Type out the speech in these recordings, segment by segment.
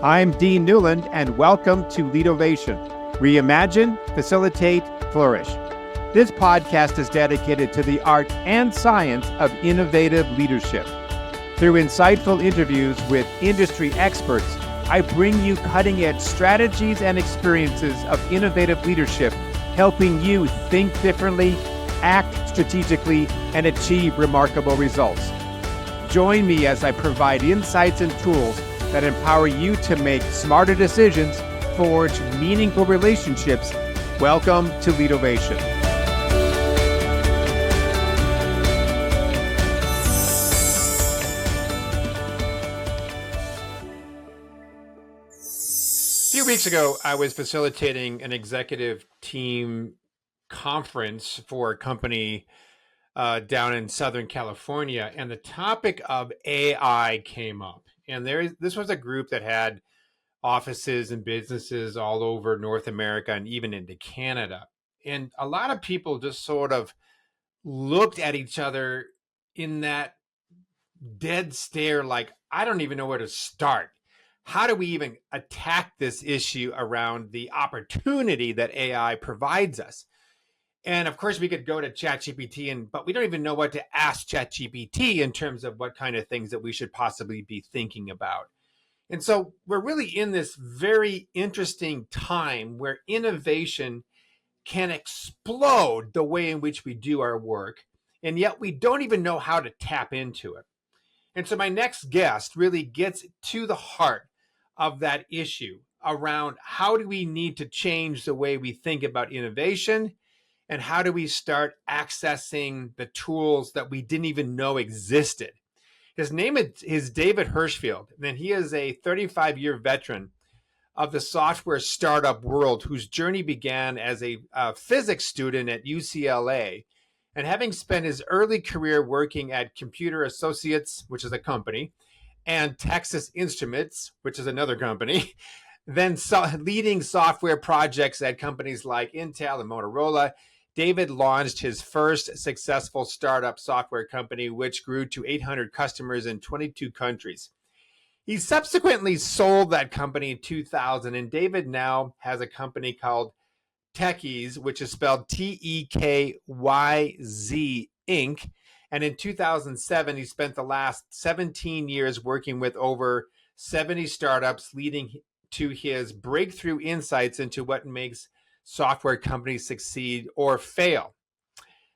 I'm Dean Newland, and welcome to Leadovation. Reimagine, facilitate, flourish. This podcast is dedicated to the art and science of innovative leadership. Through insightful interviews with industry experts, I bring you cutting-edge strategies and experiences of innovative leadership, helping you think differently, act strategically, and achieve remarkable results. Join me as I provide insights and tools that empower you to make smarter decisions, forge meaningful relationships. Welcome to Leadovation. A few weeks ago, I was facilitating an executive team conference for a company down in Southern California, and the topic of AI came up. And this was a group that had offices and businesses all over North America and even into Canada. And a lot of people just sort of looked at each other in that dead stare, like, I don't even know where to start. How do we even attack this issue around the opportunity that AI provides us? And of course, we could go to ChatGPT, but we don't even know what to ask ChatGPT in terms of what kind of things that we should possibly be thinking about. And so we're really in this very interesting time where innovation can explode the way in which we do our work, and yet we don't even know how to tap into it. And so my next guest really gets to the heart of that issue around how do we need to change the way we think about innovation, and how do we start accessing the tools that we didn't even know existed. His name is David Hirschfeld, and he is a 35-year veteran of the software startup world whose journey began as a physics student at UCLA. And having spent his early career working at Computer Associates, which is a company, and Texas Instruments, which is another company, then leading software projects at companies like Intel and Motorola, David launched his first successful startup software company, which grew to 800 customers in 22 countries. He subsequently sold that company in 2000, and David now has a company called Tekyz, which is spelled Tekyz Inc. And in 2007, he spent the last 17 years working with over 70 startups, leading to his breakthrough insights into what makes software companies succeed or fail.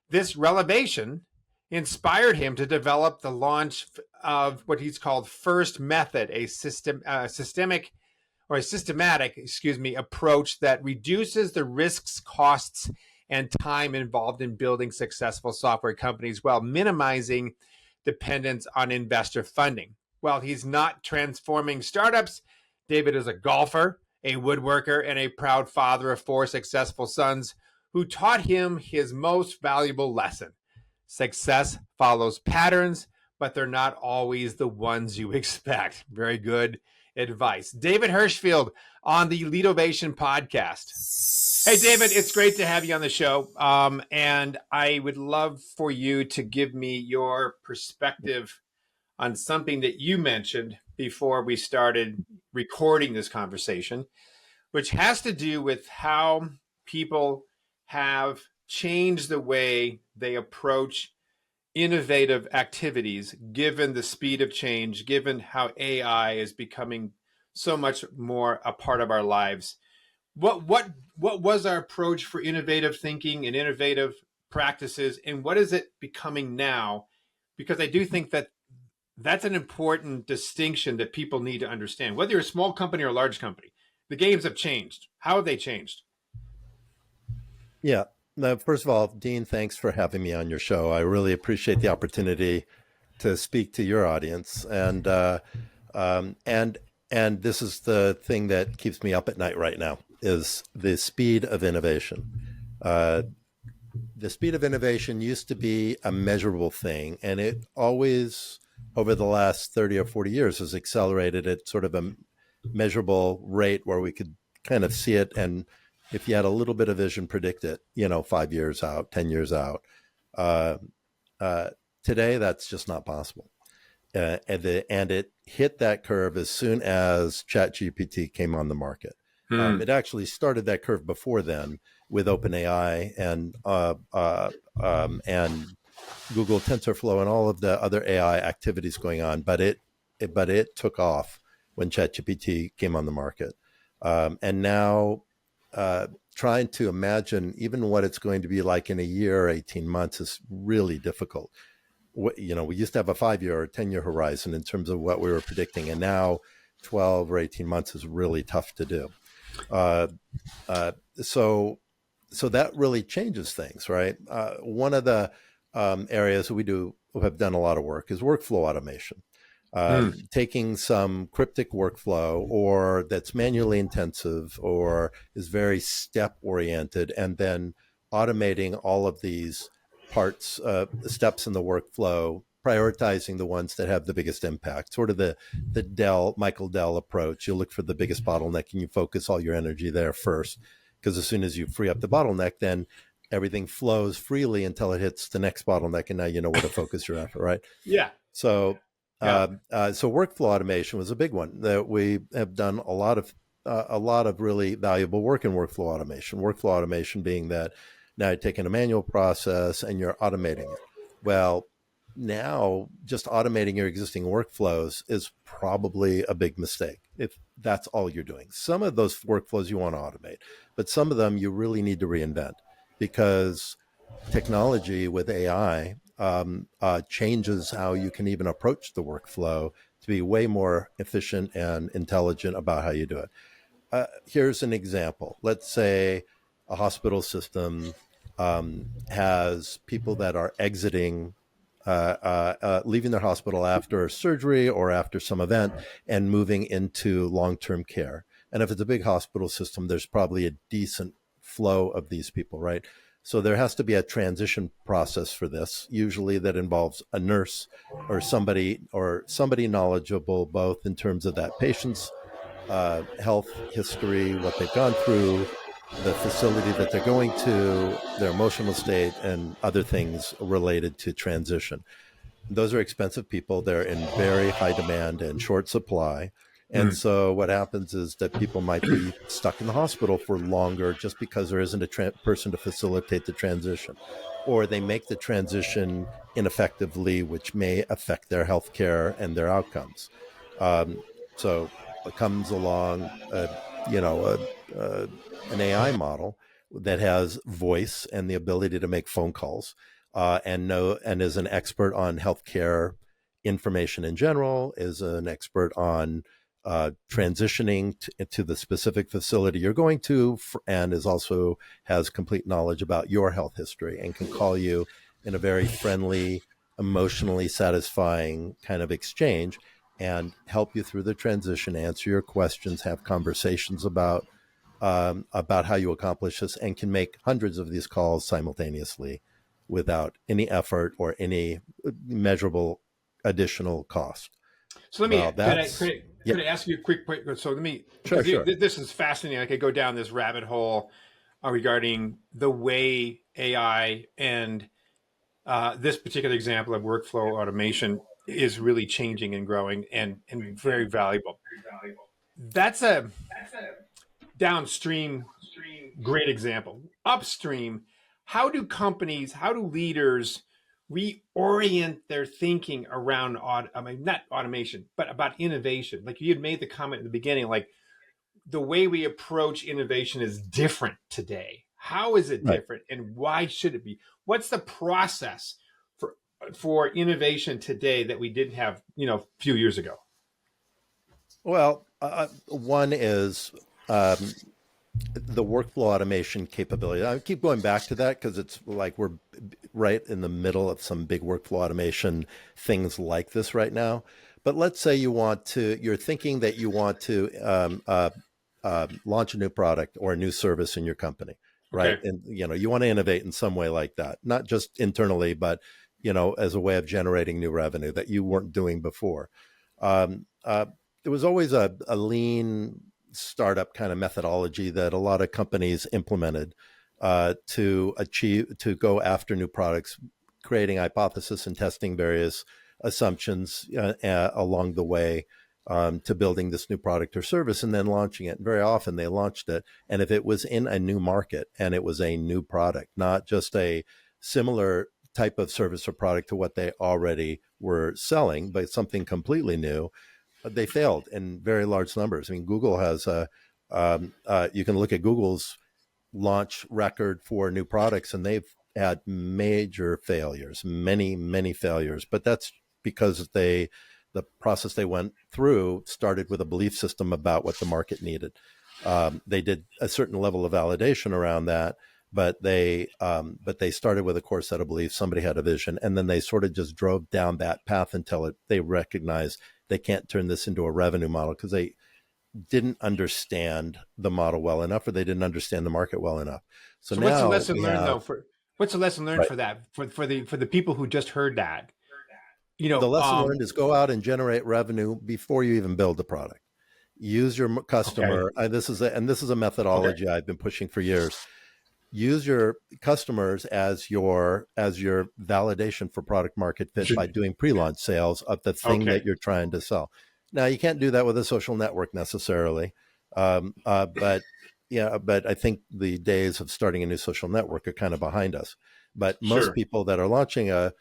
This revelation inspired him to develop the launch of what he's called First Method, a systematic approach that reduces the risks, costs, and time involved in building successful software companies while minimizing dependence on investor funding. While he's not transforming startups, David is a golfer, a woodworker, and a proud father of 4 successful sons who taught him his most valuable lesson. Success follows patterns, but they're not always the ones you expect. Very good advice. David Hirschfeld on the Leadovation podcast. Hey, David, it's great to have you on the show. And I would love for you to give me your perspective on something that you mentioned before we started recording this conversation, which has to do with how people have changed the way they approach innovative activities, given the speed of change, given how AI is becoming so much more a part of our lives. What was our approach for innovative thinking and innovative practices, and what is it becoming now? Because I do think that that's an important distinction that people need to understand. Whether you're a small company or a large company, the games have changed. How have they changed? Yeah. Now, first of all, Dean, thanks for having me on your show. I really appreciate the opportunity to speak to your audience. And this is the thing that keeps me up at night right now, is the speed of innovation. The speed of innovation used to be a measurable thing, and it always, over the last 30 or 40 years, has accelerated at sort of a measurable rate where we could kind of see it, and if you had a little bit of vision, predict it, 5 years out, 10 years out. Today, that's just not possible. and it hit that curve as soon as ChatGPT came on the market. Hmm. It actually started that curve before then with OpenAI and Google TensorFlow and all of the other AI activities going on, but it took off when ChatGPT came on the market, and now trying to imagine even what it's going to be like in a year or 18 months is really difficult. We used to have a 5-year or 10-year horizon in terms of what we were predicting, and now 12 or 18 months is really tough to do. Uh, uh, so so that really changes things, right? One of the areas we have done a lot of work is workflow automation. Hmm. Taking some cryptic workflow or that's manually intensive or is very step oriented, and then automating all of these steps in the workflow, prioritizing the ones that have the biggest impact, sort of the Michael Dell approach. You look for the biggest bottleneck and you focus all your energy there first, because as soon as you free up the bottleneck, then everything flows freely until it hits the next bottleneck, and now you know where to focus your effort, right? Yeah. So, Yeah. so workflow automation was a big one that we have done a lot of really valuable work in workflow automation. Workflow automation being that now you're taking a manual process and you're automating it. Well, now just automating your existing workflows is probably a big mistake if that's all you're doing. Some of those workflows you want to automate, but some of them you really need to reinvent, because technology with AI changes how you can even approach the workflow to be way more efficient and intelligent about how you do it. Here's an example. Let's say a hospital system has people that are leaving their hospital after surgery or after some event and moving into long-term care. And if it's a big hospital system, there's probably a decent flow of these people, right? So there has to be a transition process for this, usually that involves a nurse or somebody knowledgeable, both in terms of that patient's health history, what they've gone through, the facility that they're going to, their emotional state, and other things related to transition. Those are expensive people. They're in very high demand and short supply. And Hmm. so what happens is that people might be stuck in the hospital for longer just because there isn't a person to facilitate the transition. Or they make the transition ineffectively, which may affect their health care and their outcomes. So it comes along, you know, an AI model that has voice and the ability to make phone calls, and is an expert on healthcare information in general, is an expert on transitioning to the specific facility you're going to, and is also has complete knowledge about your health history and can call you in a very friendly, emotionally satisfying kind of exchange and help you through the transition, answer your questions, have conversations about how you accomplish this, and can make hundreds of these calls simultaneously without any effort or any measurable additional cost. So let me Well, could I that's yeah, ask you a quick so let me, sure, because sure. this is fascinating. I could go down this rabbit hole regarding the way AI and this particular example of workflow automation is really changing and growing and very valuable. That's a downstream great example. Upstream, how do leaders reorient their thinking around I mean, not automation, but about innovation? Like you had made the comment in the beginning, like the way we approach innovation is different today. How is it Right. different, and why should it be? What's the process for innovation today that we didn't have, a few years ago? Well, one is the workflow automation capability. I keep going back to that because it's like we're right in the middle of some big workflow automation things like this right now. But let's say you're thinking that you want to launch a new product or a new service in your company, right? Okay. And you want to innovate in some way like that, not just internally, but as a way of generating new revenue that you weren't doing before. Um, uh, there was always a lean startup kind of methodology that a lot of companies implemented to go after new products, creating hypothesis and testing various assumptions along the way to building this new product or service and then launching it. And very often they launched it. And if it was in a new market and it was a new product, not just a similar type of service or product to what they already were selling, but something completely new, they failed in very large numbers. I mean, Google has you can look at Google's launch record for new products, and they've had major failures, many failures. But that's because the process they went through started with a belief system about what the market needed. They did a certain level of validation around that, but they started with a core set of beliefs. Somebody had a vision, and then they sort of just drove down that path until they recognized they can't turn this into a revenue model because they didn't understand the model well enough, or they didn't understand the market well enough. So what's the now lesson we learned have though what's the lesson learned right. for that for the people who just heard that? You The know, lesson learned is go out and generate revenue before you even build the product. Use your okay, customer. This is a okay, methodology I've been pushing for years. Use your customers as your validation for product market fit by doing pre-launch sales of the thing okay. that you're trying to sell. Now you can't do that with a social network necessarily, but yeah, but I think the days of starting a new social network are kind of behind us. But most Sure. people that are launching a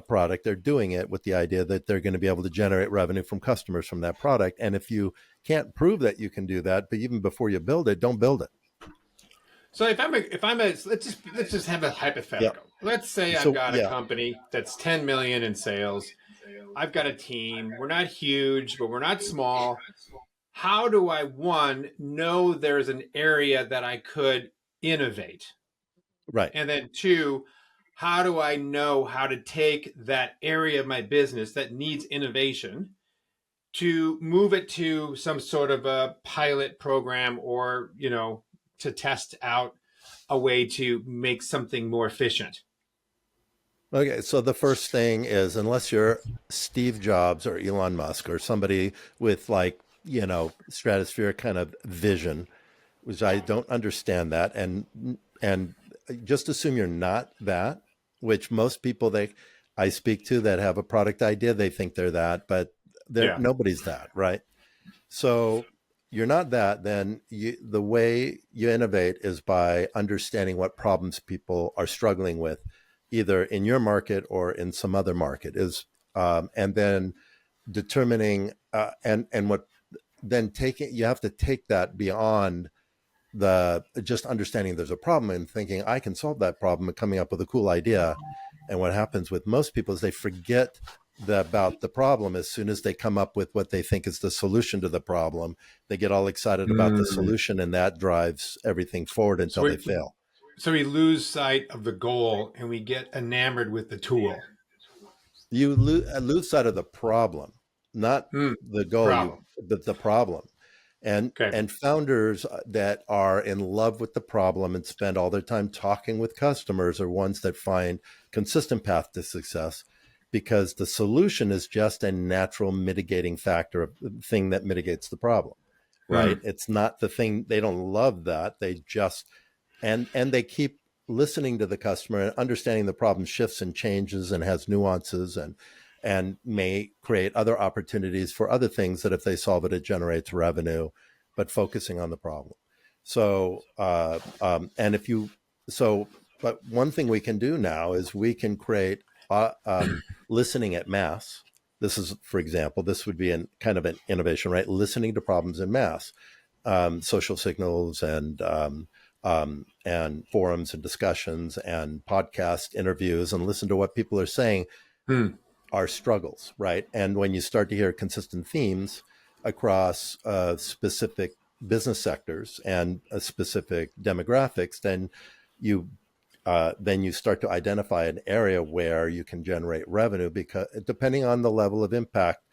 product, they're doing it with the idea that they're going to be able to generate revenue from customers from that product. And if you can't prove that you can do that, but even before you build it, don't build it. So if I'm a let's just have a Yeah. hypothetical. Let's say I've So got a yeah, company that's 10 million in sales. I've got a team. We're not huge, but we're not small. How do I, one, know there's an area that I could innovate? right. And then two, how do I know how to take that area of my business that needs innovation to move it to some sort of a pilot program, or, to test out a way to make something more efficient? Okay, so the first thing is unless you're Steve Jobs or Elon Musk or somebody with like, stratospheric kind of vision, which I don't understand that, and just assume you're not that, which most people they I speak to that have a product idea, they think they're that, but Yeah. nobody's that, right? So you're not that, then the way you innovate is by understanding what problems people are struggling with, either in your market or in some other market, and then determining and what then taking you have to take that beyond the just understanding there's a problem and thinking I can solve that problem and coming up with a cool idea. And what happens with most people is they forget about the problem as soon as they come up with what they think is the solution to the problem. They get all excited about the Mm. solution, and that drives everything forward So until they fail. we lose sight of the goal and we get enamored with the tool. You lose sight of the problem, not Mm. the goal. Problem. But the problem. Okay. And founders that are in love with the problem and spend all their time talking with customers are ones that find consistent path to success, because the solution is just a natural mitigating factor of the thing that mitigates the problem, right? Mm. It's not the thing. They don't love that. They just and they keep listening to the customer and understanding the problem shifts and changes and has nuances and may create other opportunities for other things that if they solve it, it generates revenue, but focusing on the problem. So, and if you, so, but one thing we can do now is we can create listening at mass. This is, for example, this would be kind of an innovation, right? Listening to problems in mass, social signals and forums and discussions and podcast interviews, and listen to what people are saying Mm. are struggles, right? And when you start to hear consistent themes across specific business sectors and specific demographics, then you start to identify an area where you can generate revenue, because depending on the level of impact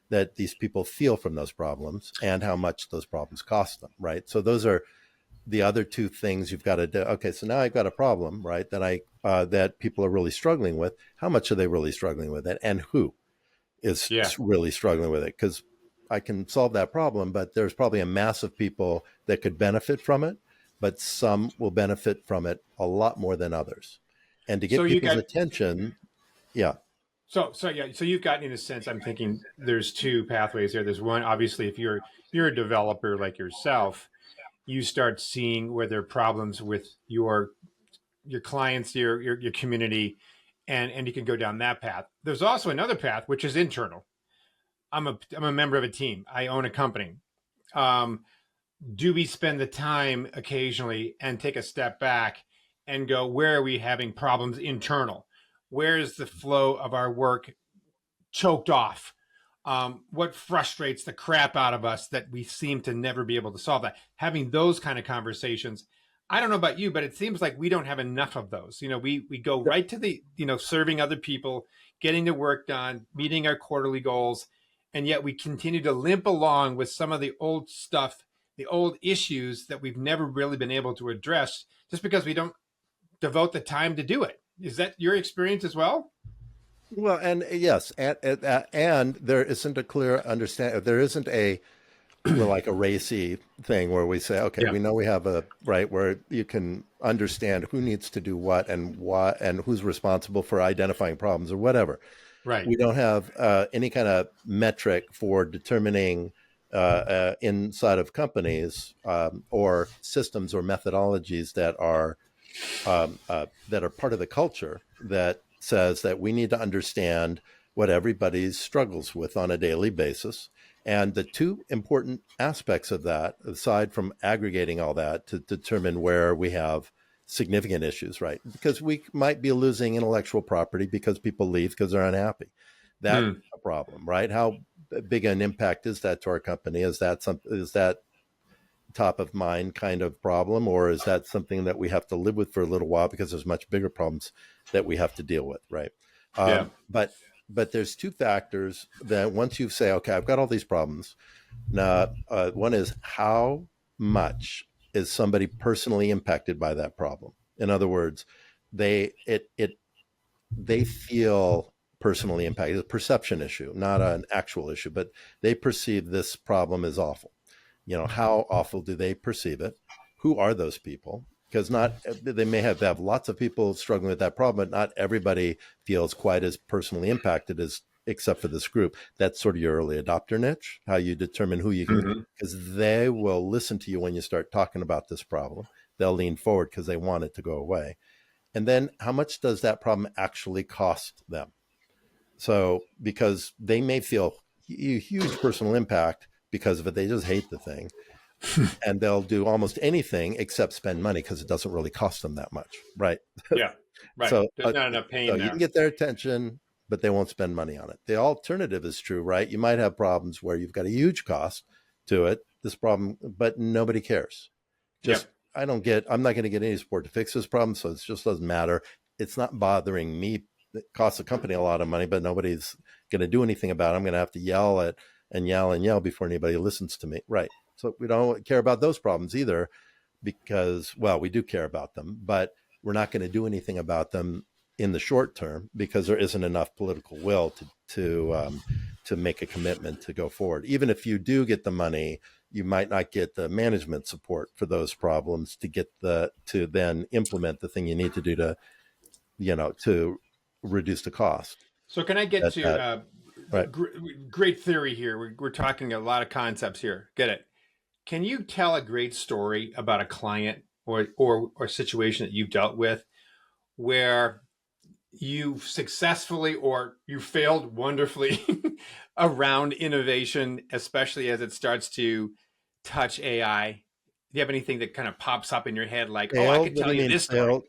that these people feel from those problems and how much those problems cost them, right? So those are the other two things you've got to do. Okay, so now I've got a problem, right? That people are really struggling with. How much are they really struggling with it, and who is Yeah. really struggling with it? Because I can solve that problem, but there's probably a mass of people that could benefit from it, but some will benefit from it a lot more than others. And to So get you people's got attention, yeah, So yeah, so you've gotten in a sense. I'm thinking there's two pathways there. There's one, obviously, if you're a developer like yourself, you start seeing where there are problems with your clients, your community, and you can go down that path. There's also another path which is internal. I'm a member of a team. I own a company. Um, do we spend the time occasionally and take a step back and go, where are we having problems internal? Where is the flow of our work choked off? What frustrates the crap out of us that we seem to never be able to solve that? Having those kind of conversations. I don't know about you, but it seems like we don't have enough of those. We go right to the, serving other people, getting the work done, meeting our quarterly goals, and yet we continue to limp along with some of the old stuff, the old issues that we've never really been able to address just because we don't devote the time to do it. Is that your experience as well? Well, and yes, and there isn't a clear understand. There isn't a like a racy thing where we say, okay, Yeah. we know we have a right where you can understand who needs to do what and who's responsible for identifying problems or whatever. Right. We don't have any kind of metric for determining inside of companies or systems or methodologies that are part of the culture that says that we need to understand what everybody struggles with on a daily basis. And the two important aspects of that, aside from aggregating all that to determine where we have significant issues, right? Because we might be losing intellectual property because people leave because they're unhappy. That's Hmm. a problem, right? How big an impact is that to our company? Is that top of mind kind of problem, or is that something that we have to live with for a little while because there's much bigger problems that we have to deal with, right? Yeah. But there's two factors that once you say, okay, I've got all these problems. Now, one is how much is somebody personally impacted by that problem? In other words, they it it they feel personally impacted. It's a perception issue, not an actual issue, but they perceive this problem as awful. How awful do they perceive it? Who are those people? Because not they may have lots of people struggling with that problem, but not everybody feels quite as personally impacted as except for this group. That's sort of your early adopter niche, how you determine who you can, Hmm. because they will listen to you when you start talking about this problem. They'll lean forward because they want it to go away. And then how much does that problem actually cost them? So, because they may feel huge personal impact because of it, they just hate the thing and they'll do almost anything except spend money because it doesn't really cost them that much, right? Yeah. Right. So, There's not enough pain you can there. get their attention, but they won't spend money on it. The alternative is true, right? You might have problems where you've got a huge cost to it, this problem, but nobody cares. Just Yep. I'm not going to get any support to fix this problem, so it just doesn't matter. It's not bothering me. It costs the company a lot of money, but nobody's going to do anything about it. I'm going to have to yell and yell before anybody listens to me, right? So we don't care about those problems either, because, well, we do care about them, but we're not going to do anything about them in the short term because there isn't enough political will to make a commitment to go forward. Even if you do get the money, you might not get the management support for those problems to then implement the thing you need to do to reduce the cost. So can I get to That right. great theory here? We're talking a lot of concepts here. Get it? Can you tell a great story about a client or situation that you've dealt with where you successfully or you failed wonderfully around innovation, especially as it starts to touch AI? Do you have anything that kind of pops up in your head like, oh, I Failed? could What do tell you you mean this story? failed?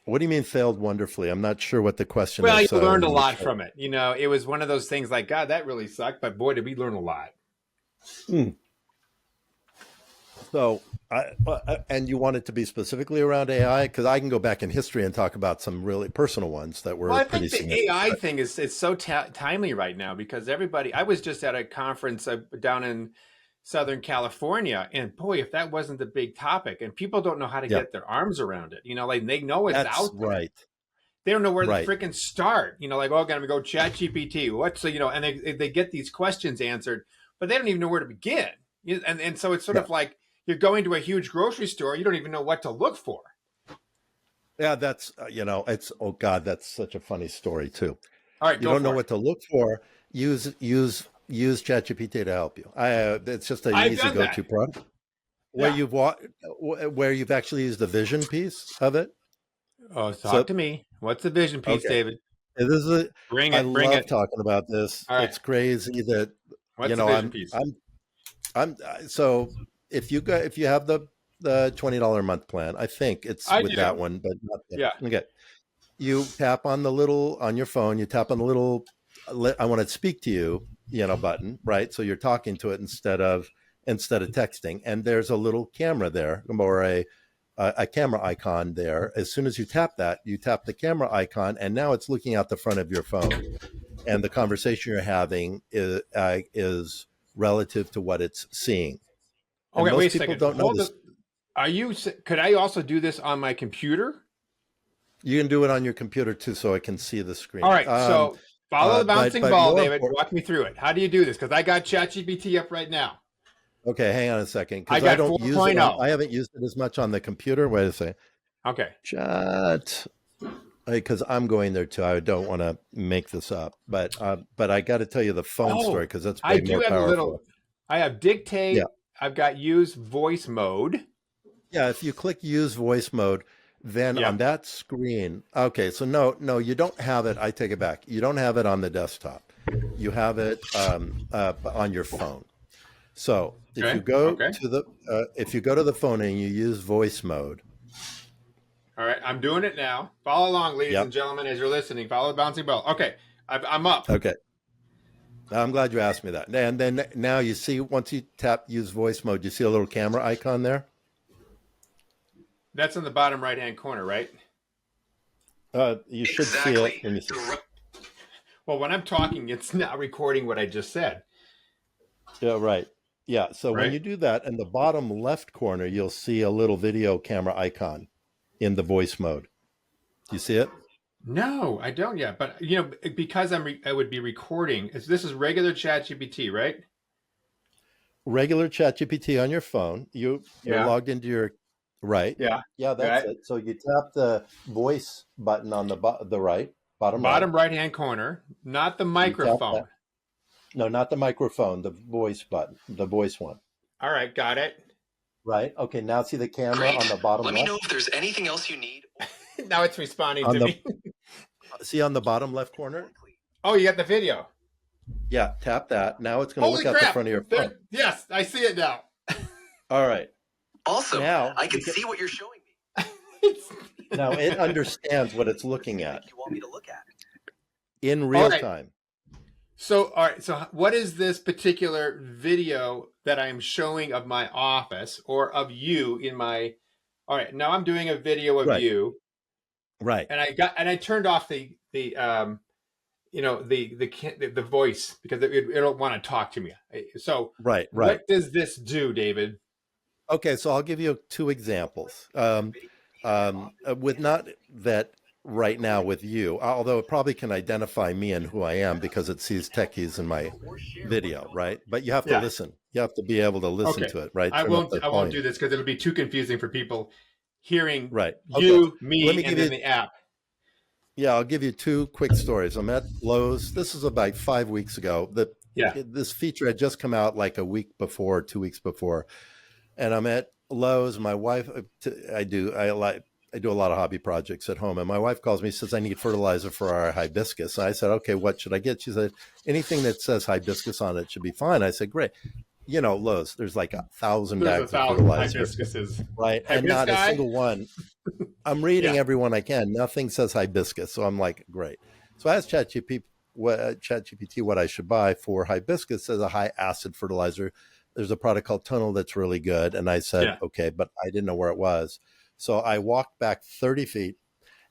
What do you mean failed wonderfully? I'm not sure what the question Well, is. you So learned let a me make lot sure. from it. It was one of those things like, God, that really sucked, but boy, did we learn a lot. Mm. So, and you want it to be specifically around AI? Because I can go back in history and talk about some really personal ones that Well, were I pretty think the significant. AI But thing is so timely right now because everybody. I was just at a conference down in Southern California, and boy, if that wasn't the big topic, and people don't know how to yeah, get their arms around it. Like they know it's that's out there. right. They don't know where to Right. freaking start. Like, oh, gonna go Chat GPT. What's and they get these questions answered, but they don't even know where to begin. And so it's sort Yeah. of like you're going to a huge grocery store, you don't even know what to look for. Yeah. That's, it's, oh God, that's such a funny story too. All right, You go don't know for it. what to look for. Use ChatGPT to help you. It's just an I've easy done that. go-to product. Where Yeah. you've actually used the vision piece of it. Oh, So talk to me. What's the vision piece, okay, David? and this is Bring I it. Bring love it. talking about this. All right. It's crazy that What's the vision piece? so if you have the $20 a month plan, I think it's I with that do. one, but not Yeah. okay. You tap on the little on your phone. You tap on the little I want to speak to you, button, right? So you're talking to it instead of texting, and there's a little camera there or a camera icon there. As soon as you tap that, you tap the camera icon, and now it's looking out the front of your phone, and the conversation you're having is relative to what it's seeing. And Okay, wait a most people second. don't know Hold this. it. Could I also do this on my computer? You can do it on your computer too, so I can see the All screen. right. So follow the bouncing But ball, more David. important, Walk me through it. How do you do this? Because I got ChatGPT up right now. okay, hang on a second, I because I got don't use it on. 4.0. I haven't used it as much on the computer. Wait a second, Okay. chat, because I'm going there too. I don't want to make this up, but I got to tell you the phone story Oh, because that's I way do more have a little. powerful. I have Yeah, dictate. I've got use voice mode. yeah. If you click use voice mode, then on Yep. that screen, okay. So no, you don't have it. I take it back. You don't have it on the desktop. You have it on your phone. So Okay. Okay. if you go to the phone and you use voice mode, All right. I'm doing it now. Follow along, ladies and yep, gentlemen, as you're listening. Follow the bouncing ball. Okay. I'm up. okay. I'm glad you asked me that. And then now you see once you tap use voice mode, you see a little camera icon there. That's in the bottom right hand corner, right? You should see it when you see it. Well, when I'm talking, it's not recording what I just said, Yeah, right. Yeah. So when right? you do that, in the bottom left corner, you'll see a little video camera icon in the voice mode. Do you see it? No, I don't yet. But because I would be recording. This is regular ChatGPT, right? Regular ChatGPT on your phone. You're Yeah. logged into your right. Yeah. Yeah, that's Right. it. So you tap the voice button on the right, bottom right. Bottom right hand corner, not the You tap microphone. that. No, not the microphone, the voice button, the voice one. All right, got it. Right. Okay. Now see the camera on the bottom Let me left. know if there's anything else you need. Now it's responding On to the me. see on the bottom left corner. Oh, you got the video. Yeah. Tap that. Now it's going to Holy look at the crap! front of your phone. Yes, I see it now. All right. Also, Now I can see what you're showing me. now it understands what it's looking at You want me to look at? in real right. time. So, all right. So, what is this particular video that I am showing of my office or of you in my? All right. Now I'm doing a video of Right. you, Right. and I turned off the voice because it'll want to talk to me. So, Right. what does this do, David? Okay. So I'll give you two examples. With not that right now with you, although it probably can identify me and who I am because it sees Tekyz in my video, right? But you have to listen. You have to be able to listen to it, right? I Turn up won't. the I won't volume. do this because it'll be too confusing for people hearing Right. you, Okay. me, Let me and give then you. the app. Yeah, I'll give you two quick stories. I'm at Lowe's. This is about 5 weeks ago. Yeah. This feature had just come out like a week before, 2 weeks before, and I'm at Lowe's. My wife, I do a lot of hobby projects at home, and my wife calls me, says I need fertilizer for our hibiscus. And I said, okay, what should I get? She said, anything that says hibiscus on it should be fine. I said, great. Lowe's, there's like 1,000 There's bags of 1,000 fertilizer, hibiscuses. right? And not a Hibiscus? single one. I'm reading Yeah. every one I can. Nothing says hibiscus. So I'm like, great. So I asked ChatGPT what I should buy for hibiscus as a high acid fertilizer. There's a product called Tunnel that's really good. And I said, okay, but I didn't know where it was. So I walked back 30 feet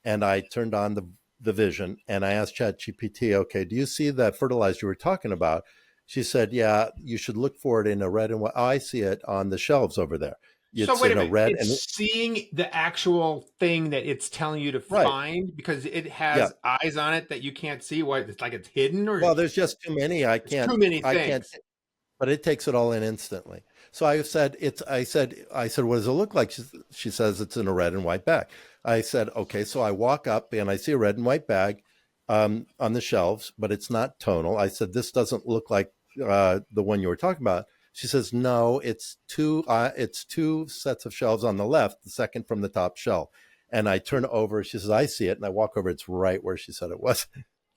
and I turned on the vision and I asked ChatGPT, okay, do you see that fertilizer you were talking about? She said, yeah, you should look for it in a red and white. Oh, I see it on the shelves over there. So It's wait a in a minute. red It's seeing the actual thing that it's telling you to right. find because it has eyes on it that you can't see. What it's like it's hidden or well, there's just too many. I can't. too many I things. can't. But it takes it all in instantly. So I said, I said, what does it look like? She says it's in a red and white bag. I said, okay. So I walk up and I see a red and white bag. on the shelves, but it's not tonal. I said, this doesn't look like the one you were talking about. She says, no, it's two sets of shelves on the left, the second from the top shelf. And I turn over, she says, I see it. And I walk over, it's right where she said it was.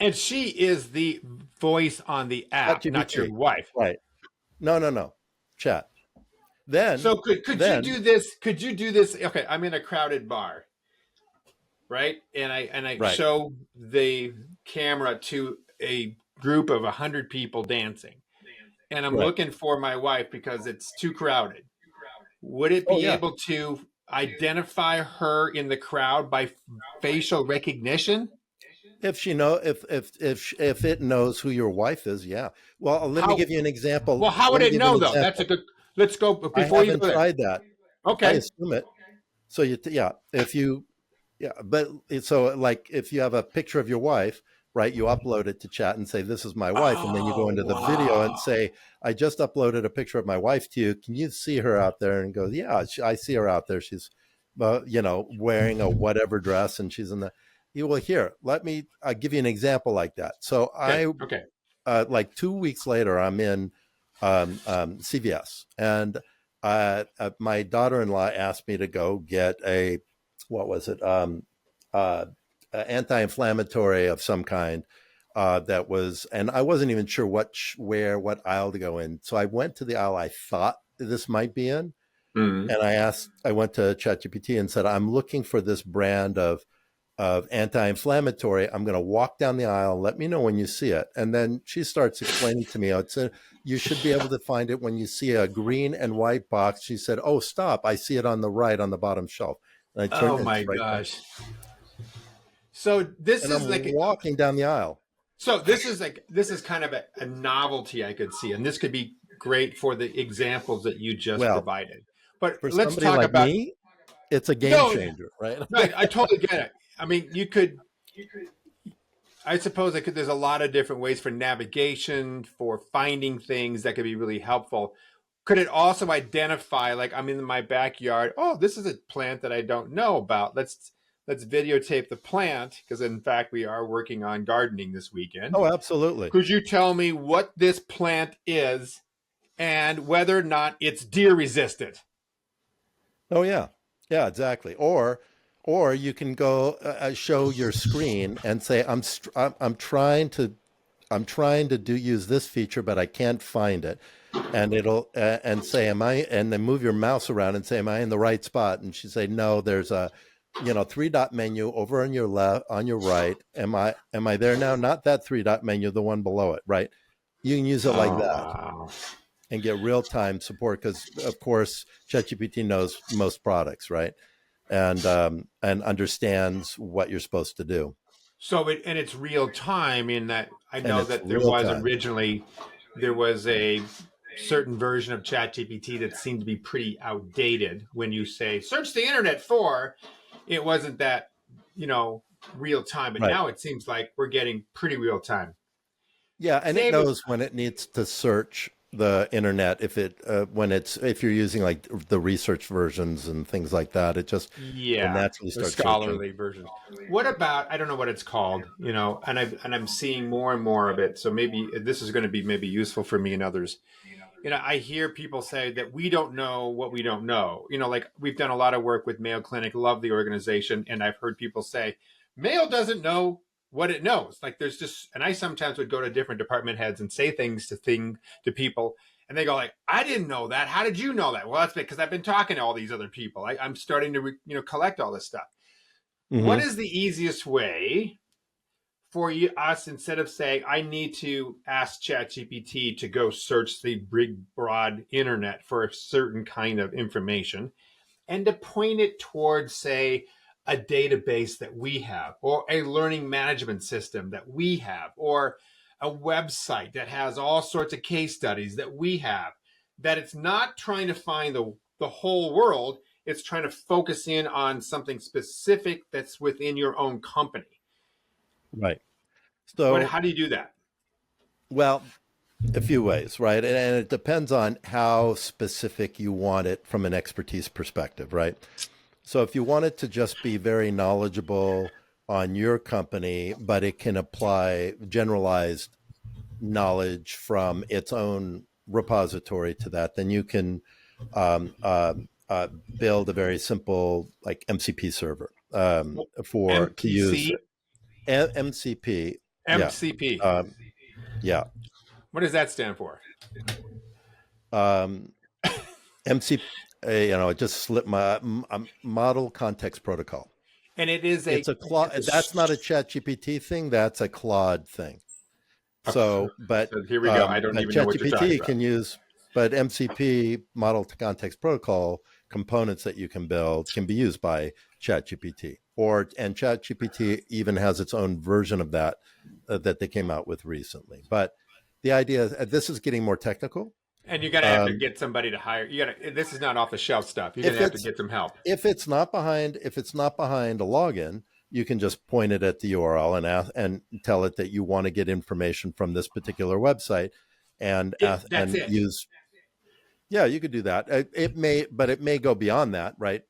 And she is the voice on the app, not your wife. Right. No. Chat. Then So could you do this? Could you do this? Okay, I'm in a crowded bar, right? And I Right. show the camera to a group of 100 people dancing. And I'm Right. looking for my wife because it's too crowded. Would it be able to identify her in the crowd by facial recognition? If it knows who your wife is, yeah. Well, let me give you an example. Well, how would it know though? That's a good. Let's go before I you haven't go there. tried that. Okay. I assume it. So but so like if you have a picture of your wife, right, you upload it to chat and say, this is my wife. And then you go into the video and say, I just uploaded a picture of my wife to you. Can you see her out there? And go, yeah, I see her out there. She's, wearing a whatever dress and she's in the, here, let me give you an example like that. So like 2 weeks later, I'm in CVS and my daughter-in-law asked me to go get anti-inflammatory of some kind that was, and I wasn't even sure what aisle to go in. So I went to the aisle I thought this might be in. Mm-hmm. And I went to ChatGPT and said, I'm looking for this brand of anti-inflammatory. I'm going to walk down the aisle. Let me know when you see it. And then she starts explaining to me, you should be able to find it when you see a green and white box. She said, oh, stop. I see it on the right on the bottom shelf. And I turned gosh. So this is like walking down the aisle. So this is kind of a novelty I could see. And this could be great for the examples that you just provided. But for let's somebody talk like about me, it's a game changer, right? No, I totally get it. I mean, I suppose there's a lot of different ways for navigation, for finding things that could be really helpful. Could it also identify, like I'm in my backyard, oh, this is a plant that I don't know about. Let's videotape the plant, because in fact we are working on gardening this weekend. Oh, absolutely. Could you tell me what this plant is and whether or not it's deer resistant? Oh, yeah. Yeah, exactly. Or you can go show your screen and say, I'm trying to use this feature, but I can't find it. And it'll and say, and then move your mouse around and say, am I in the right spot? And she say, no, there's a 3-dot menu over on your left, on your right. Am I there now? Not that 3-dot menu, the one below it, right? You can use it like that. And get real-time support because, of course, ChatGPT knows most products, right? And understands what you're supposed to do. So it's real time in that I know that there was a certain version of ChatGPT that seemed to be pretty outdated. When you say search the internet for, it wasn't that real time, but now it seems like we're getting pretty real time. Yeah, and it knows when it needs to search the internet if you're using like the research versions and things like that, it just naturally starts scholarly searching. Versions. What about, I don't know what it's called, and I'm seeing more and more of it. So maybe this is going to be maybe useful for me and others. I hear people say that we don't know what we don't know. Like we've done a lot of work with Mayo Clinic, love the organization, and I've heard people say Mayo doesn't know what it knows. Like there's just, and I sometimes would go to different department heads and say things to people, and they go like, I didn't know that. How did you know that? Well, that's because I've been talking to all these other people. I'm starting to collect all this stuff. Mm-hmm. What is the easiest way for us, instead of saying, I need to ask ChatGPT to go search the big, broad internet for a certain kind of information, and to point it towards, say, a database that we have, or a learning management system that we have, or a website that has all sorts of case studies that we have, that it's not trying to find the whole world, it's trying to focus in on something specific that's within your own company. Right. So how do you do that? Well, a few ways, right? And it depends on how specific you want it from an expertise perspective, right? So if you want it to just be very knowledgeable on your company, but it can apply generalized knowledge from its own repository to that, then you can um, uh, build a very simple like MCP server for to use MPC, MCP. Yeah, MCP. um, yeah. What does that stand for? Um, MC, it just slipped my model context protocol. And it is It's a Claude. That's not a Chat GPT thing. That's a Claude thing. So, so here we go. I don't even know what you're talking ChatGPT about. can use, but MCP model to context protocol components that you can build can be used by ChatGPT. And ChatGPT even has its own version of that that they came out with recently. But the idea is this is getting more technical. And you're gonna have to get somebody to hire. You gotta. This is not off the shelf stuff. You're gonna have to get some help. If it's not behind a login, you can just point it at the URL and tell it that you want to get information from this particular website, and use. Yeah, you could do that. It may go beyond that, right?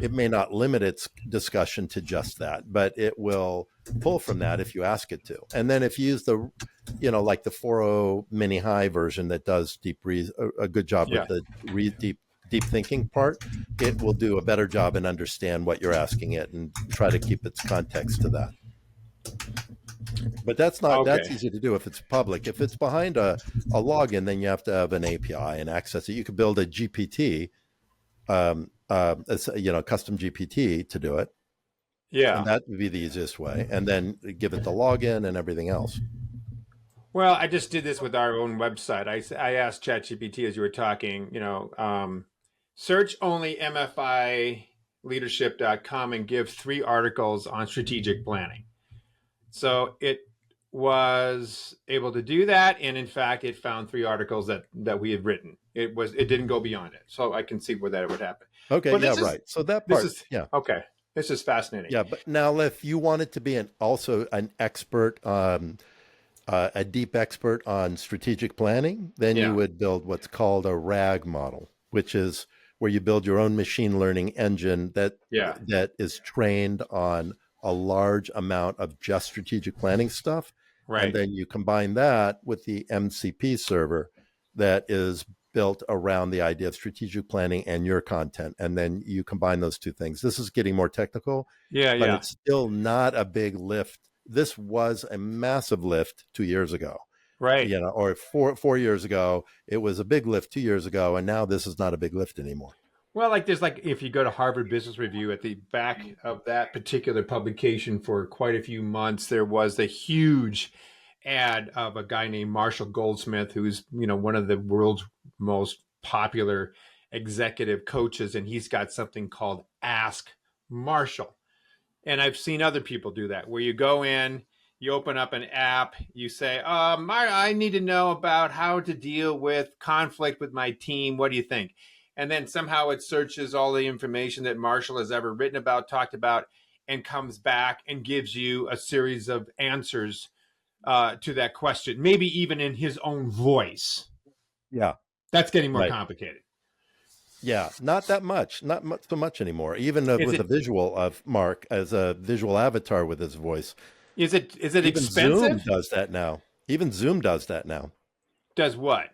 It may not limit its discussion to just that, but it will pull from that if you ask it to. And then if you use the, like the 4.0 mini high version that does a good job with the deep thinking part, it will do a better job and understand what you're asking it and try to keep its context to that. But that's easy to do if it's public. If it's behind a login, then you have to have an API and access it. You could build a GPT, custom GPT to do it. Yeah. And that would be the easiest way. And then give it the login and everything else. Well, I just did this with our own website. I asked ChatGPT as you were talking, search only MFIleadership.com and give 3 articles on strategic planning. So it was able to do that, and in fact, it found 3 articles that we had written. It didn't go beyond it, so I can see where that would happen. Okay, right. So that part, okay. This is fascinating. Yeah, but now if you wanted to be also an expert, a deep expert on strategic planning, then you would build what's called a RAG model, which is where you build your own machine learning engine that is trained on a large amount of just strategic planning stuff. Right. And then you combine that with the MCP server that is built around the idea of strategic planning and your content. And then you combine those two things. This is getting more technical, but it's still not a big lift. This was a massive lift 2 years ago. Right. Or 4 years ago, it was a big lift 2 years ago. And now this is not a big lift anymore. Well, there's if you go to Harvard Business Review, at the back of that particular publication for quite a few months, there was a huge ad of a guy named Marshall Goldsmith, who's, one of the world's most popular executive coaches. And he's got something called Ask Marshall. And I've seen other people do that, where you go in, you open up an app, you say, I need to know about how to deal with conflict with my team. What do you think? And then somehow it searches all the information that Marshall has ever written about, talked about, and comes back and gives you a series of answers to that question, maybe even in his own voice. Yeah. That's getting more complicated. Yeah, not that much, not much, so much anymore. Even with the visual of Mark as a visual avatar with his voice. Is it even expensive? Zoom does that now. Even Zoom does that now. Does what?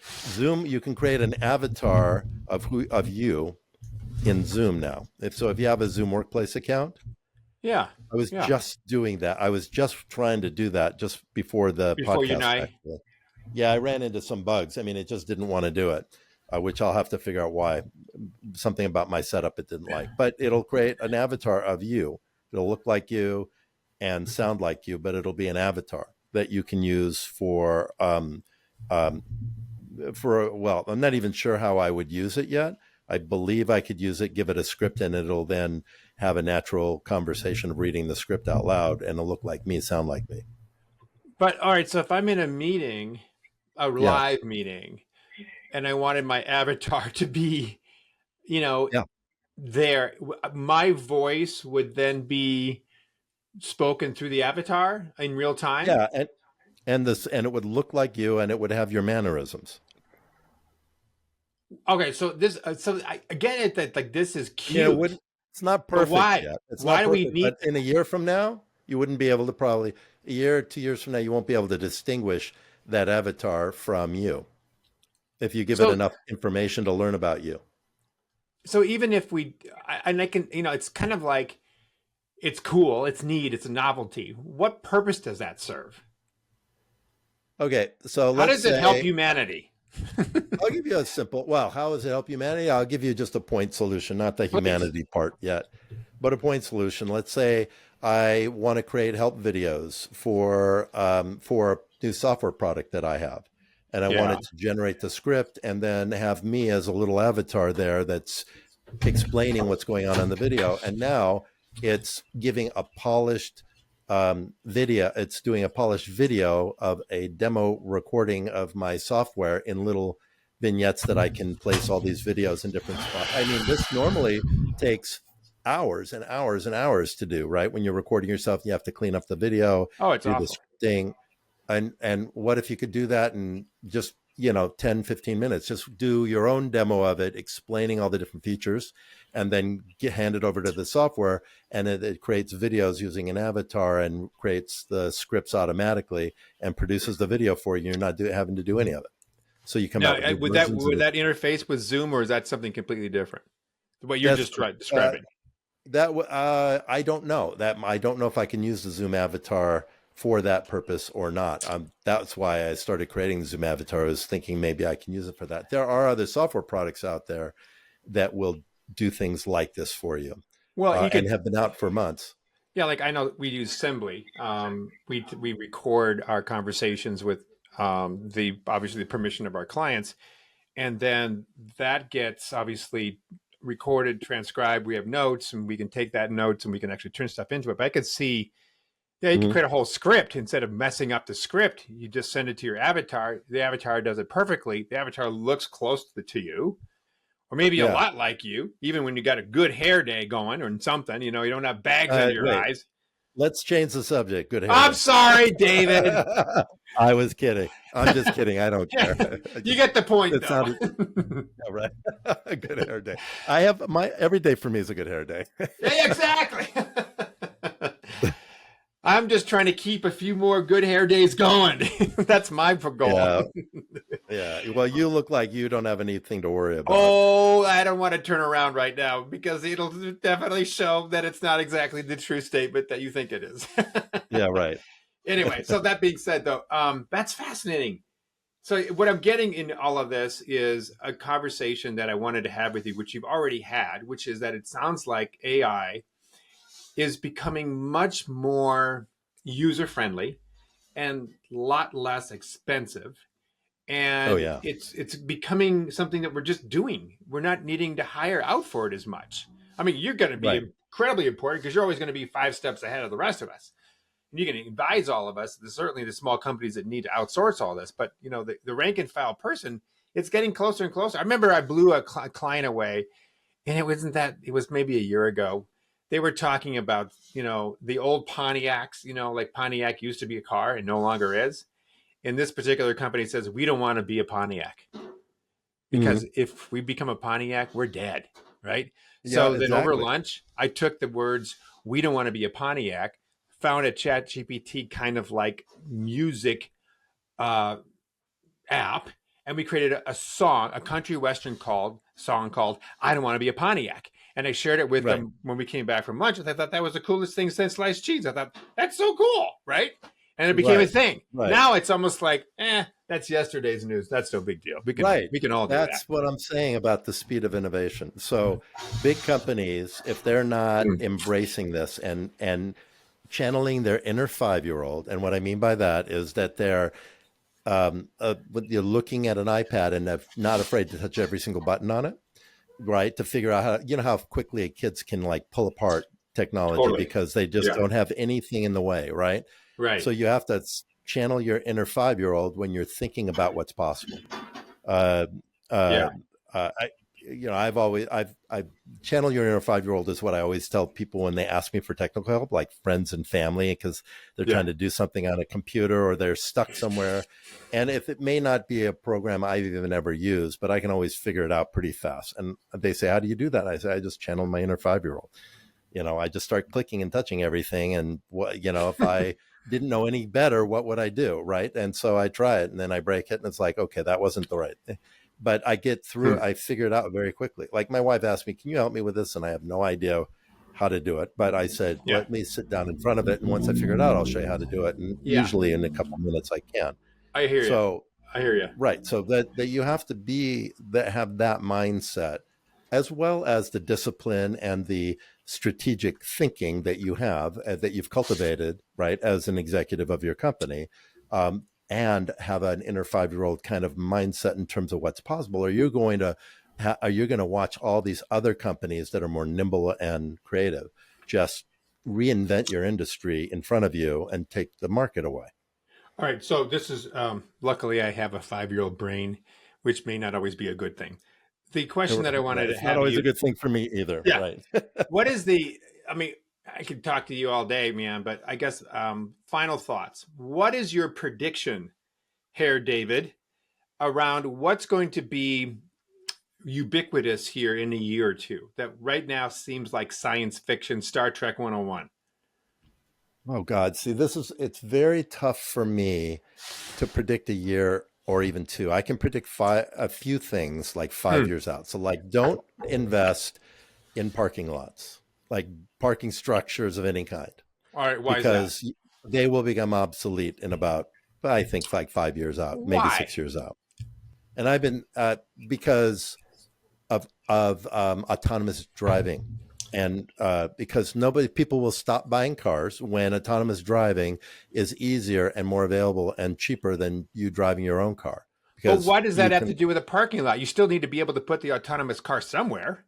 Zoom, you can create an avatar of you in Zoom now. If you have a Zoom Workplace account. Yeah. I was just doing that. I was just trying to do that just before the podcast. Unite. Yeah, I ran into some bugs. I mean, it just didn't want to do it, which I'll have to figure out why. Something about my setup it didn't like. But it'll create an avatar of you. It'll look like you and sound like you, but it'll be an avatar that you can use for I'm not even sure how I would use it yet. I believe I could use it, give it a script, and it'll then have a natural conversation of reading the script out loud, and it'll look like me, sound like me. But all right, so if I'm in a meeting, a live meeting, and I wanted my avatar to be, there, my voice would then be spoken through the avatar in real time. Yeah, and it would look like you, and it would have your mannerisms. Okay, so this, I get it that this is cute. It's not But perfect why? yet. It's Why not do we perfect, need? but in a year from now, you wouldn't be able to probably a year, 2 years from now, you won't be able to distinguish that avatar from you if you give it So enough information to learn about you. so even if we, and I can, it's kind of like it's cool, it's neat, it's a novelty. What purpose does that serve? Okay, so How let's does it help say humanity? I'll give you a simple, well, how does it help humanity? I'll give you just a point solution, not the Please. humanity part yet, but a point solution. Let's say I want to create help videos for a new software product that I have. And I want Yeah. it to generate the script and then have me as a little avatar there that's explaining what's going on in the video. And now it's giving a polished video. It's doing a polished video of a demo recording of my software in little vignettes that I can place all these videos in different spots. I mean, this normally takes hours and hours and hours to do, right? When you're recording yourself, you have to clean up the video, Oh, it's do the awful. scripting. And what if you could do that in just 10, 15 minutes? Just do your own demo of it, explaining all the different features, and then hand it over to the software, and it creates videos using an avatar and creates the scripts automatically and produces the video for you. You're not having to do any of it. So you come Now, out with new would versions of it. that interface with Zoom, or is that something completely different? What you're That's just describing. I don't know that. I don't know if I can use the Zoom avatar for that purpose or not. That's why I started creating the Zoom avatar. I was thinking maybe I can use it for that. There are other software products out there that will do things like this for you, Well, you and could, have been out for months. yeah, like I know we use Assembly. We record our conversations with the obviously the permission of our clients, and then that gets obviously recorded, transcribed. We have notes, and we can take that notes and we can actually turn stuff into it. But I could see, yeah, you can Mhm. create a whole script instead of messing up the script. You just send it to your avatar. The avatar does it perfectly. The avatar looks close to you, or maybe a Yeah. lot like you, even when you got a good hair day going or something. You don't have bags under your Wait, eyes. let's change the subject. Good hair I'm day. sorry, David. I was kidding. I'm just kidding. I don't care. You get the point, It though. sounded yeah, right. A good hair day. I have every day for me is a good hair day. Yeah, exactly. I'm just trying to keep a few more good hair days going. That's my goal. Yeah. Yeah. Well, you look like you don't have anything to worry about. Oh, I don't want to turn around right now because it'll definitely show that it's not exactly the true statement that you think it is. Yeah, right. Anyway, so that being said, though, that's fascinating. So what I'm getting in all of this is a conversation that I wanted to have with you, which you've already had, which is that it sounds like AI is becoming much more user friendly and a lot less expensive. Oh, And yeah. it's becoming something that we're just doing. We're not needing to hire out for it as much. I mean, you're going to be Right. incredibly important because you're always going to be 5 steps ahead of the rest of us. And you can advise all of us. There's certainly the small companies that need to outsource all this, but the rank and file person, it's getting closer and closer. I remember I blew a client away, and it was maybe a year ago. They were talking about, the old Pontiacs, like Pontiac used to be a car and no longer is. And this particular company says, we don't want to be a Pontiac because if we become a Pontiac, we're dead. Right. Yeah, So then over exactly. lunch, I took the words, we don't want to be a Pontiac, found a chat GPT kind of like music app, and we created a song, a country western song called I Don't Want to Be a Pontiac. And I shared it with Right. them when we came back from lunch. And I thought that was the coolest thing since sliced cheese. I thought, that's so cool, right? And it became a Right. thing. Right. Now it's almost like, that's yesterday's news. That's no big deal. We can all do that. That's what I'm saying about the speed of innovation. So big companies, if they're not embracing this and channeling their inner 5-year-old, and what I mean by that is that they're you're looking at an iPad and they're not afraid to touch every single button on it, right? To figure out how quickly kids can like pull apart technology Totally. because they just Yeah. don't have anything in the way, right? Right. So you have to channel your inner 5-year-old when you're thinking about what's possible. Uh, Yeah. I've channel your inner 5-year-old is what I always tell people when they ask me for technical help, like friends and family, because they're trying to do something on a computer or they're stuck somewhere. And if it may not be a program I've even ever used, but I can always figure it out pretty fast. And they say, how do you do that? I say, I just channel my inner 5-year-old. I just start clicking and touching everything. And if I didn't know any better, what would I do? Right. And so I try it and then I break it and it's like, okay, that wasn't the right thing. But I get through, I figure it out very quickly. Like my wife asked me, can you help me with this? And I have no idea how to do it. But I said, let me sit down in front of it. And once I figure it out, I'll show you how to do it. And usually in a couple of minutes I can. I hear you. I hear you. Right. So that you have to have that mindset, as well as the discipline and the strategic thinking that you have, that you've cultivated, right, as an executive of your company. And have an inner 5-year-old kind of mindset in terms of what's possible. Are you going to watch all these other companies that are more nimble and creative just reinvent your industry in front of you and take the market away? All right. So this is, luckily I have a 5-year-old brain, which may not always be a good thing. The question that I wanted to have, not always a good thing for me either. Yeah. Right. What is I could talk to you all day, man, but I guess final thoughts. What is your prediction, Herr David, around what's going to be ubiquitous here in a year or two that right now seems like science fiction, Star Trek 101? Oh, God. See, it's very tough for me to predict a year or even two. I can predict a few things like 5 years out. So like, don't invest in parking lots, like parking structures of any kind. All right. Why because is that? They will become obsolete in about, I think, like 5 years out, maybe 6 years out. And I've been, because of autonomous driving. And because people will stop buying cars when autonomous driving is easier and more available and cheaper than you driving your own car. But why does that have to do with a parking lot? You still need to be able to put the autonomous car somewhere.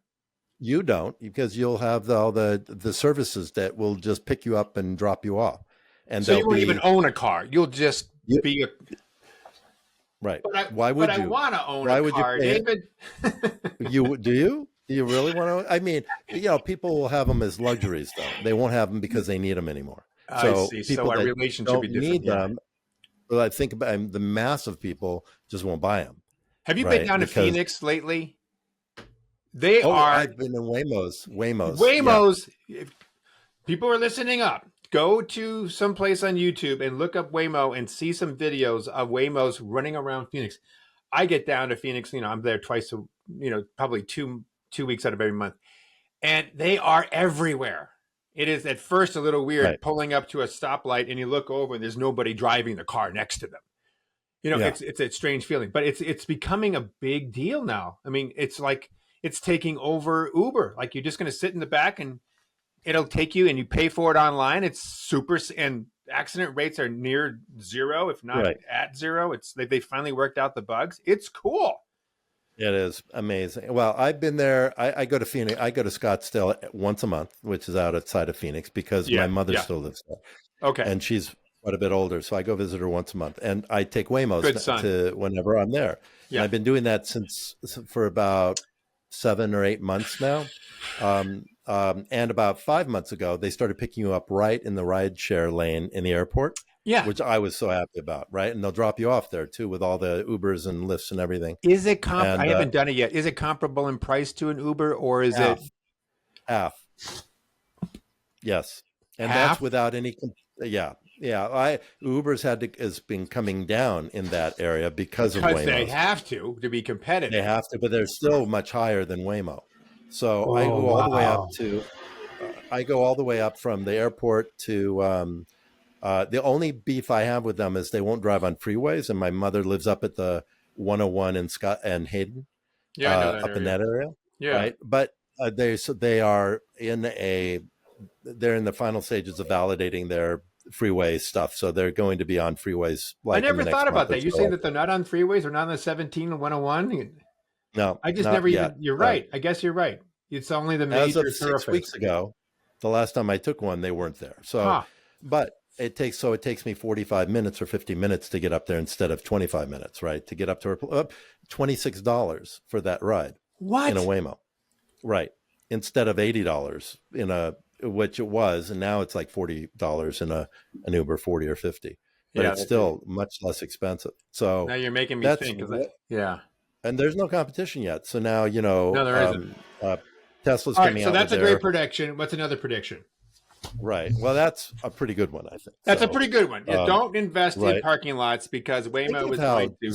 You don't, because you'll have all the services that will just pick you up and drop you off. And so you won't even own a car. You'll just be a... Right. Why would you? I want to own a car, David. Do you really want to? I mean, people will have them as luxuries, though. They won't have them because they need them anymore. So I see. So our relationship be different. Need them. Well, I think about the mass of people just won't buy them. Have you been down to Phoenix lately? I've been in Waymos. Waymos. Yeah. If people are listening up, go to some place on YouTube and look up Waymo and see some videos of Waymos running around Phoenix. I get down to Phoenix. I'm there twice probably two weeks out of every month. And they are everywhere. It is at first a little weird pulling up to a stoplight and you look over and there's nobody driving the car next to them. It's a strange feeling, but it's becoming a big deal now. I mean, it's like it's taking over Uber. Like you're just going to sit in the back and it'll take you and you pay for it online. It's super, and accident rates are near zero, if not at zero. They finally worked out the bugs. It's cool. It is amazing. Well, I've been there. I go to Phoenix. I go to Scottsdale once a month, which is outside of Phoenix, because my mother still lives there. Okay. And she's quite a bit older. So I go visit her once a month. And I take Waymos to whenever I'm there. Yeah. And I've been doing that for about 7 or 8 months now. And about 5 months ago, they started picking you up right in the ride share lane in the airport. Yeah. Which I was so happy about, right? And they'll drop you off there too with all the Ubers and Lyfts and everything. Is it I haven't done it yet. Is it comparable in price to an Uber, or is it half? Yes. And half? That's without any Uber's has been coming down in that area because of Waymo. They have to be competitive. They have to, but they're still much higher than Waymo. So I go all the way up to all the way up from the airport to the only beef I have with them is they won't drive on freeways, and my mother lives up at the 101 in Scott and Hayden, I know that up area. in that area. Yeah, right. But they are they're in the final stages of validating their freeway stuff, so they're going to be on freeways. I never thought about that. You're saying that they're not on freeways, they're not on the 17 and 101. No, I just never even. You're right. I guess you're right. It's only the major thoroughfares. 6 weeks ago, the last time I took one, they weren't there. So, but it takes me 45 minutes or 50 minutes to get up there instead of 25 minutes, right? To get up to $26 for that ride. What? in a Waymo. Right. Instead of $80 which it was, and now it's like $40 in an Uber, 40 or 50. But Yeah, it's that's still much less expensive. So now you're making me that's think. 'Cause what, yeah. and there's no competition yet. So now, No, there isn't. Tesla's All right, coming so out that's with a great their, prediction. What's another prediction? right. Well, that's a pretty good one, I think. That's a So, pretty good one. Yeah, don't invest in right. parking lots because Think Waymo of is how going to.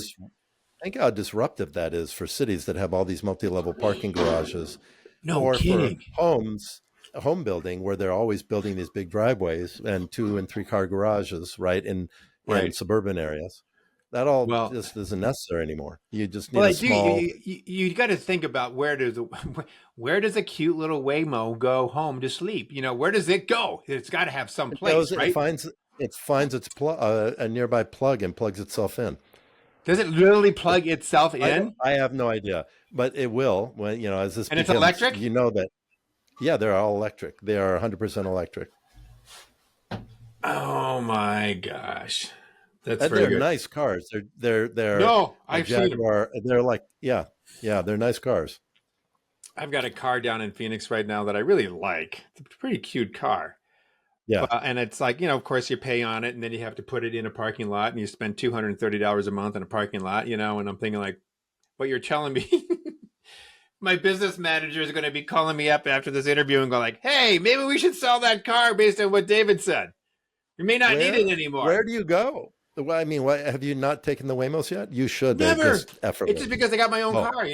think how disruptive that is for cities that have all these multi-level parking garages, No or kidding. for home building where they're always building these big driveways and 2 and 3 car garages, right, in Right. suburban areas. That all Well, just isn't necessary anymore. You just need well, a I do. small. You got to think about where does a cute little Waymo go home to sleep? Where does it go? It's got to have some It place, goes. right? It finds a nearby plug and plugs itself in. Does it literally plug itself in? I have no idea, but it will when as this And it's becomes. electric? That. Yeah, they're all electric. They are 100% electric. Oh my gosh, that's And very they're good. nice cars. They're No, a I've seen them. Jaguar. They're like they're nice cars. I've got a car down in Phoenix right now that I really like. It's a pretty cute car. Yeah. And it's like, of course you pay on it and then you have to put it in a parking lot and you spend $230 a month in a parking lot, and I'm thinking like, what you're telling me, my business manager is going to be calling me up after this interview and go like, hey, maybe we should sell that car based on what David said. You may not need it anymore. Where do you go? Well, I mean, have you not taken the Waymos yet? You should. Never. They're just effortless. It's just because I got my own car,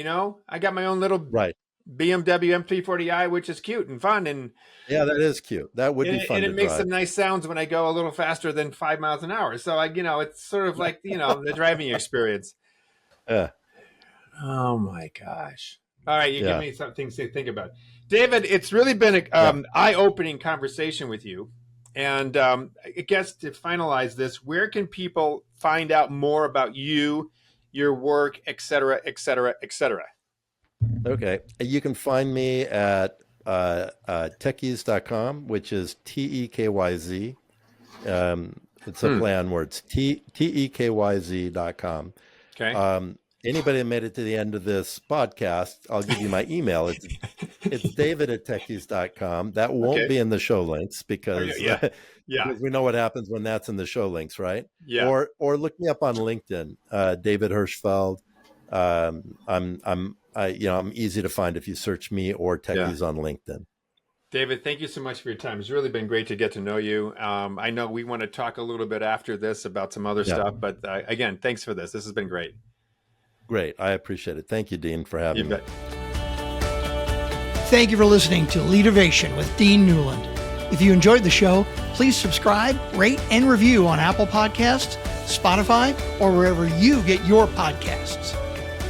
I got my own little right. BMW M340i, which is cute and fun. And yeah, that is cute. That would be fun. And to it makes drive. some nice sounds when I go a little faster than 5 miles an hour. So it's sort of like, the driving experience. Yeah. Oh my gosh. All right. You give me some things to think about. David, it's really been an eye-opening conversation with you. And I guess to finalize this, where can people find out more about you, your work, et cetera, et cetera, et cetera? Okay. You can find me at tekyz.com, which is TEKYZ. It's a play on words. TEKYZ.com. Okay. Anybody that made it to the end of this podcast, I'll give you my email. It's david@tekyz.com. That won't be in the show links because because we know what happens when that's in the show links, right? Yeah. Or look me up on LinkedIn, David Hirschfeld. I'm easy to find if you search me or Tekyz on LinkedIn. David, thank you so much for your time. It's really been great to get to know you. I know we want to talk a little bit after this about some other stuff, but again, thanks for this. This has been great. Great. I appreciate it. Thank you, Dean, for having me. Thank you for listening to Leadervation with Dean Newland. If you enjoyed the show, please subscribe, rate, and review on Apple Podcasts, Spotify, or wherever you get your podcasts.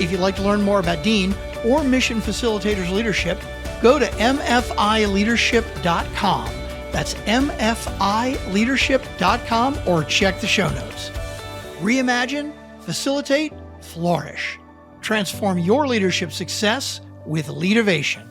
If you'd like to learn more about Dean or Mission Facilitators Leadership, go to mfileadership.com. That's mfileadership.com, or check the show notes. Reimagine, facilitate, flourish. Transform your leadership success with Leadervation.